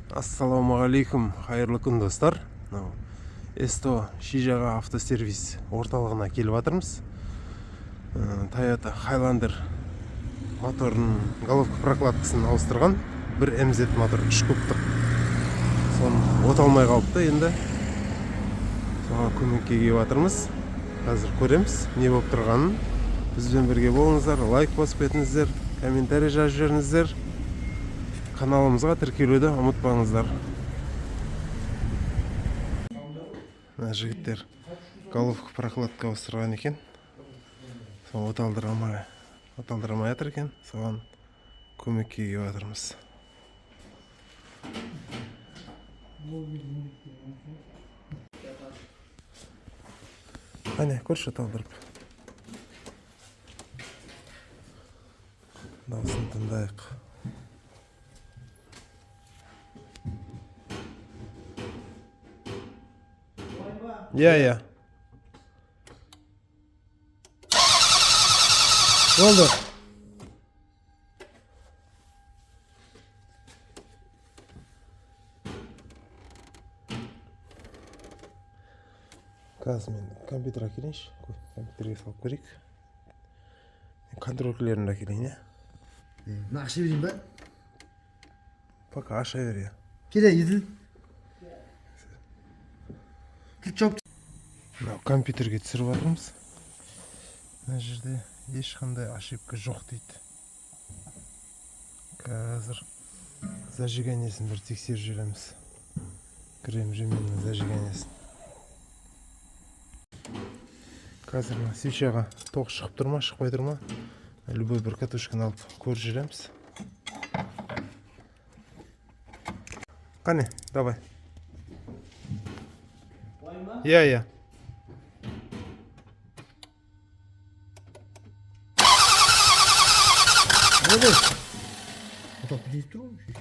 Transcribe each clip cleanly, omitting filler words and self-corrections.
Ассалаумағалейкум, қайырлы күн достар. Эсто Шижаға автосервис орталығына келіп жатырмыз. Toyota Highlander моторының головка прокладкасын ауыстырған бір MZ мотор 3 кубтық. Соны оталмай қалыпты енді. Соған көмекке келіп жатырмыз. Қазір көреміз не болып тұрғанын. Бізбен бірге болыңыздар, лайк басып кетіңіздер, комментарий жазып жіберіңіздер. Каналымызға тіркелуді ұмытпаңыздар. Жігіттер головка прокладка ауыстырған екен. Соны оталдырамай жатыр екен. Соған көмекке келіп жатырмыз. Қане, көрші оталдырып. Дауысын тыңдайық. Я. Болды. Қазір мен компьютер әкелейінші. Компьютерге салып көрейік. Контроллерін әкелейін, Ақша берейін ба? Пока аша бер, я. Келе, еділ. Компьютерге түсіріп жатырмыз. Мына жерде ешқандай ошибка жоқ дейді. Қазір зажиганиясын бір тексеріп жүреміз. Крем жеменнің зажиганиясын. Қазір свечаға тоқ шығып тұр ма, шықпай тұр ма? Любой бір катушканы алып көріп жүреміз. Қане, давай. Я. Отап білейіп тұр ғой.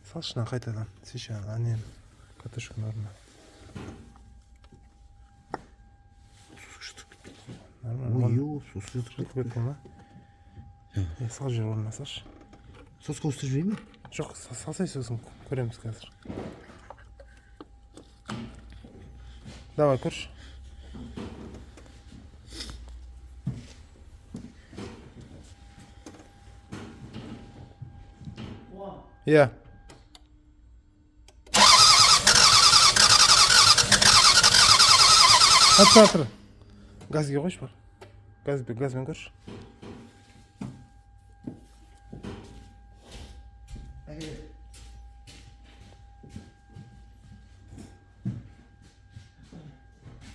Салшынан қайтадан свечаны, анен катушканы орнына. Ой, сос Жұтып кетті ма? Сал жер орнына салшы. Сос қостырып жібей ме? Жоқ, салсай сосын көреміз қазір. Давай, көрші. Я. Атыр. Газге қойшы бар. Газбен көрші.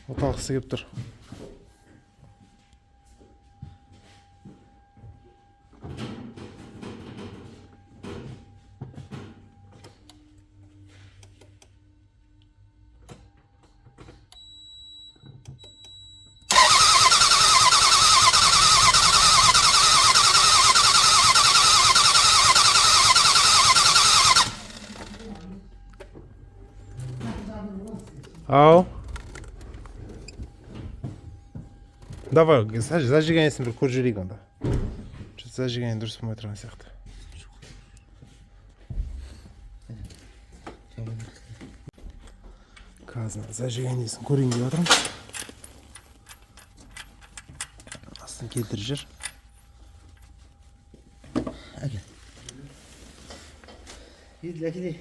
Оталғысы кеп тұр. Ау. Давай, зажиганиясын бір көріп жүрейік онда. Зажигание дұрыс болмай тұрған сияқты. Қазір зажиганиясын көрейін деп жатырмын. Астын келтіріп жүр. Әкел. Еділ, әкелей.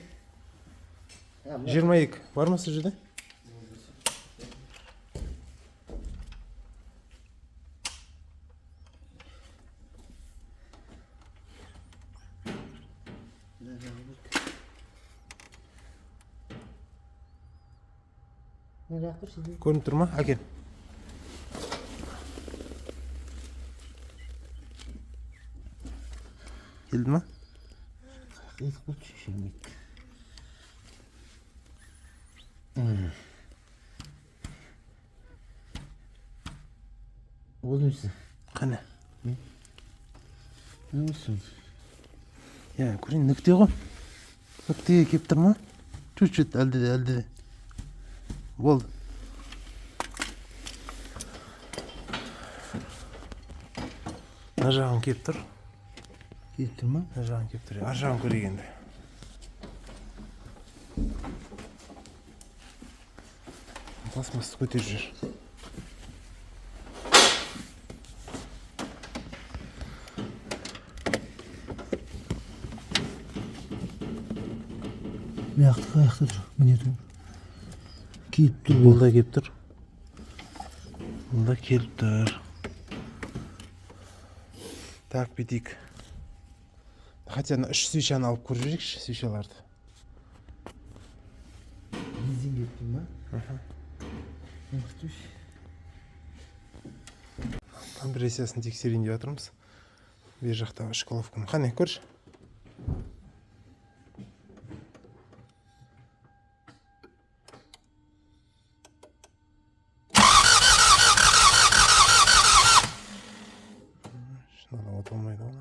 22. Бар ма сіз жерде? Көрініп тұр ма? Әкел. Келді ма? Ол несі? Қане? Несі? Я, көрейін, нүкте ғой. Нүктеге кеп тұр ма? Чуть-чуть, әлде. Болды. Ар жағын кеп тұр. Келіп тұр ма? Ар жағын кеп тұр. Ар жағын көрейік енді. пластмассты көтеріп жүр. Аяқта тұр. Міне тұр. Келіп тұр. Бұл да келіп тұр. Бұл да келіп тұр. Так, бетейік. Хотя үш свечаны алып көріп жүрекші, свечаларды. Бензин келіп тұр ма? Компрессиясын тексерейін деп жатырмыз. Бер жақтағы үш головканы. Қане, көрші. Шынада отылмайды ғой.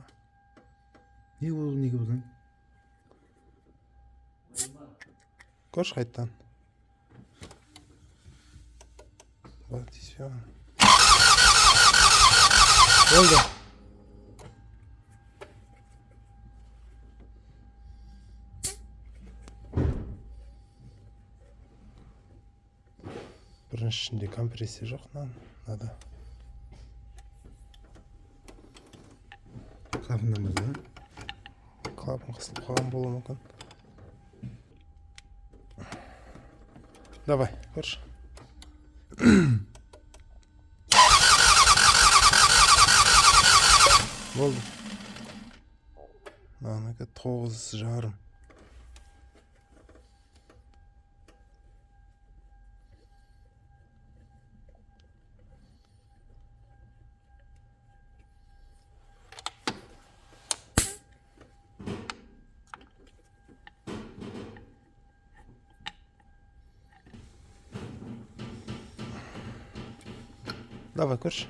Не болды, неге бұдан? Көрші қайттан. Вот и все. Болды. Біріншісінде компрессия жоқ, надо. Клапаннан ба? Клапан қысылып қалған болуы мүмкін. Давай, көрші. Болды. Мынанікі 9,5. Давай, көрші.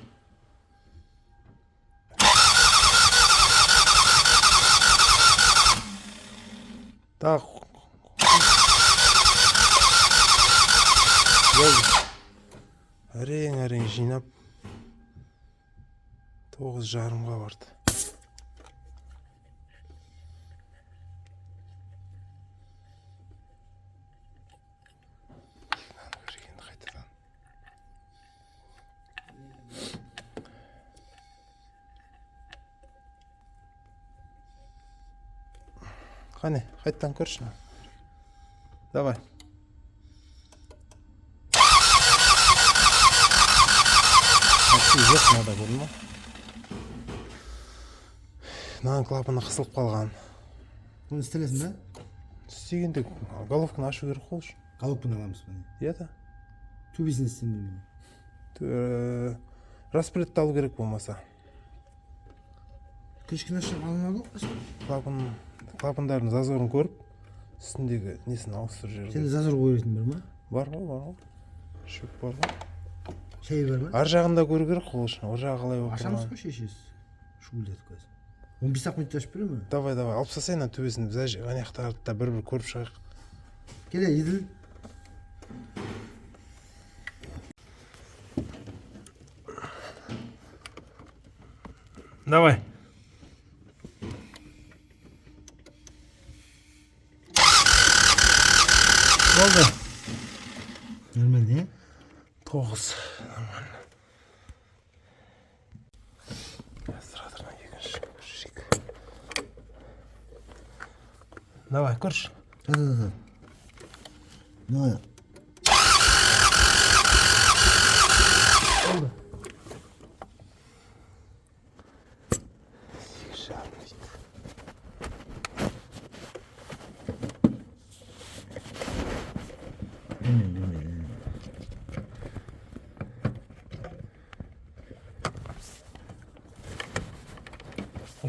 Так. Болды. Әрең жинап 9,5-ға барды. Қане, қайттан көрші. Давай. Әтсіз жоқ, мада көрдің ма? Мынаның клапаны қысылып қалған. Оны істелесің ба? Істегенде головканы ашу керек қой. Головканы аламыз ба? Иә да. Төбесін істемеймін. Распредті алу керек болмаса. Кішкене ашып алынады ғой? Клапандардың зазорын көріп, үстіндегі несін ауыстырып жүрді. Сенде зазор қойыратын бар ма? Бар ғой. Шөп бар ғой. Шай бар ма? Ар жағында көру керек қол үшін. Ор жағы қалай болып Ашамыз ғой шешесіз. Шуылдатып қазір. 15 минутта ашып бере ме? Давай, алып тастайын төбесін. Біз аяқтарды да бір көріп шығайық. Келе, еділ. Давай. Болды. Нормально, 9. Нормально. Sıradırına екінші көршік. Давай, көрш. Да. Давай. Болды.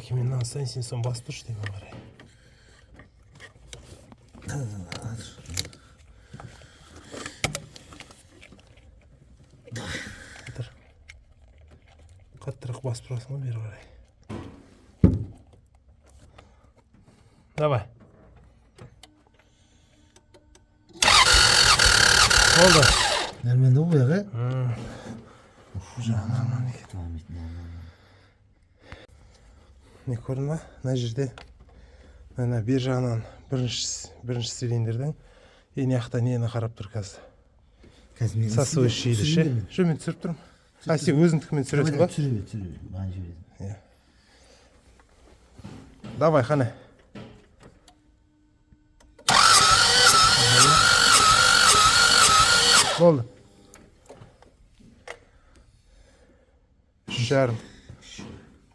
Мен ансайын сен сон басып тұршы деймін қарай. Қаттырақ басып тұрасың ғой бері қарай. Давай. Болды. Нормально ғой ағы? Жағынан екен. Не көрдің ба? Мына жерде бер жағынан бірінші цилиндрдің ене жақта нені қарап тұр қазір. сосующийді ше. Шу мен түсіріп тұрмын. А сен өзіңдікімен түсіресің ба? түсіре маған жібересің. Давай, қане. Болды. 3,5.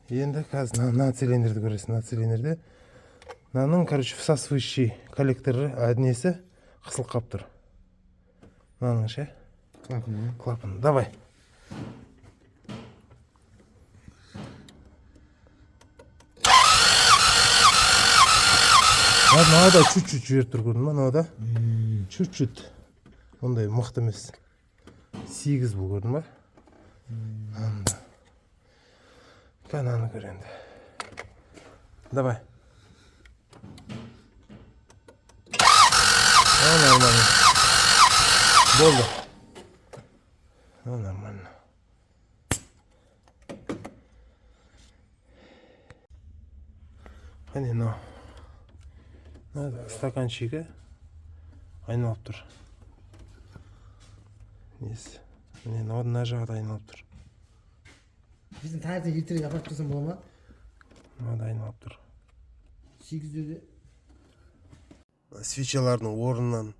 Енді қазір мына цилиндрді көресің. Мына цилиндрде мынаның, короче, всасывающий коллекторы несі қысылып қалып тұр. Мынаның ше? Клапан. Давай. Мынада чуть-чуть жіберіп тұр, көрдің ба? Мынада чуть-чуть. Ондай мықты емес. 8 бұл, көрдің ба? Анда. Кананы көр енді. Давай. Нормально. Болды. Нормально. Қане, мынау. Стаканчигі айналып тұр. Несі? Міне, мына жағда айналып тұр. Біздің таңертең ертерек апарып тұрсам бола ма? Мынада айналып тұр. 8-де. Свечалардың орнынан,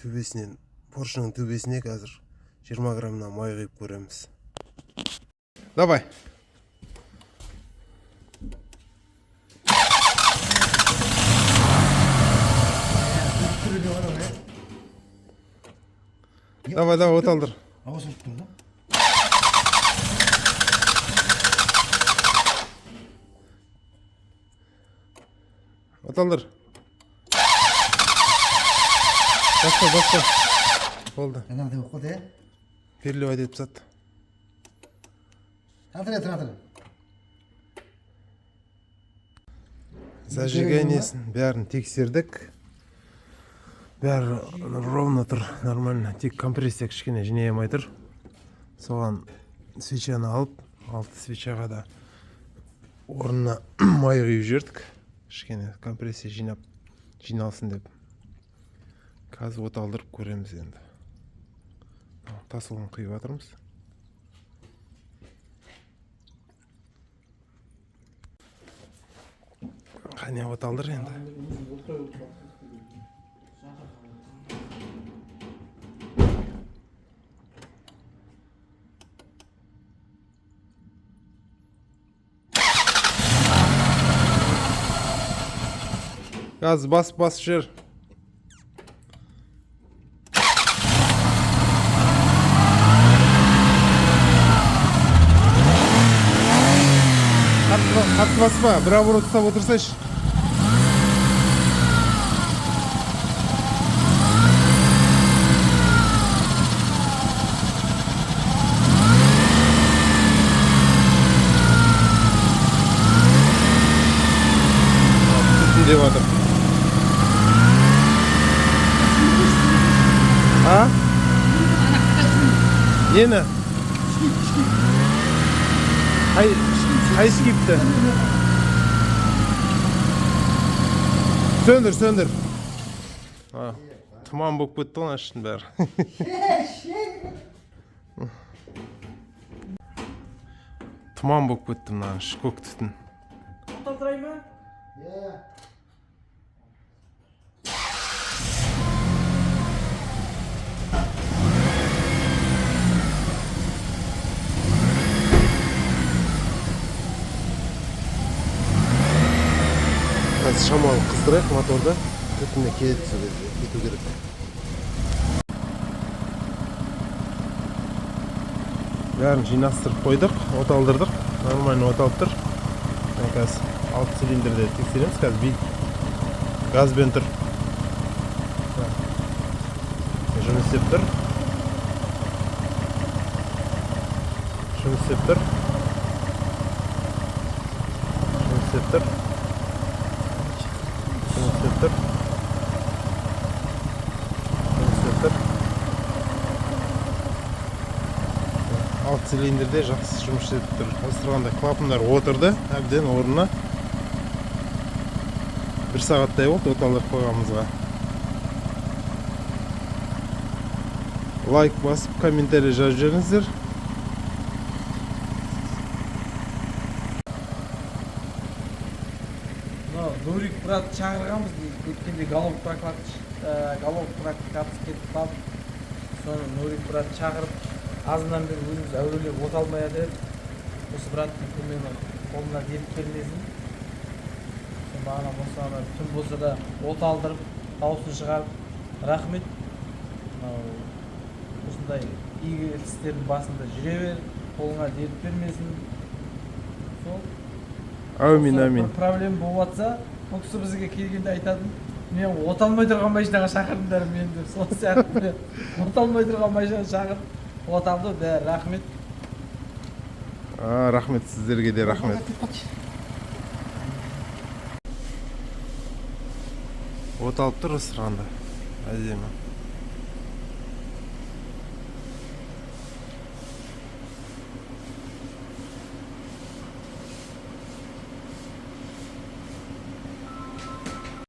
төбесінен, поршының төбесіне қазір 20 граммнан май құйып көреміз. Давай. Давай, оталдыр. Ауа соғып тұр да? Оталдыр. Басқа. Болды. Анағыдай болып қалды, Переливать етіп сат. Тратыр. Зажиганиясын бәрін тексердік. Бәрі ровно тұр, нормально. Тек компрессия кішкене жинаймай тұр. Соған свечаны алып, алты свечаға да орнына май құйып жібердік. Кішкене компрессия жиналсын деп. Қазір оталдырып көреміз енді. Тасылын құйып жатырмыз. Қане оталдыр енді. Gaz bas жер. Қатты баспа, бір оборот ұстап отырсайшы. Деп жатыр. А? Нені? Қай скипті? Сөндір. Тұман болып кетті ғой аштың бәрі. Тұман болып кетті мына көк түтін. Толтырай ма? Қазір шамалы қыздырайық моторда. Түтініне кету керек. Бәрін жинастырып қойдық, оталдырдық. Нормально оталып тұр. Қазір 6 цилиндрде тексереміз. Қазір газбен тұр. Жұмыс істеп тұр. Alt цилиндрде жақсы жұмыс істеп тұр. Ыстырғанда клапандар отырды, әбден орнына. 1 сағаттай болды оталдырып қойғанымызға. лайк басып комментарий жазып жіберіңіздер. Нурик брат шақырғанбыз өткенде голов прокатқа кетіп қалып, соны Нурик брат шақырып, азынан бері өзіміз әурелеп от алмай жатыр едік. Осы браттың көмегімен қолына беріп бермесін. Бағана болса түн болса да от алдырып, дауысын шығарып, рахмет. Осындай игі істердің басында жүре бер, қолыңа беріп бермесін. Сол. Әумин, әмин. Проблема болып жатса, бұл кісі бізге келгенде айтатын, мен от алмай тұрған машинаға шақырдыңдар мен деп. Сол сияқты от алмай тұрған машинаға шақырып, от алды, бәрі рахмет. Рахмет, сіздерге де рахмет. От алып тұр ысырғанда. Әдемі.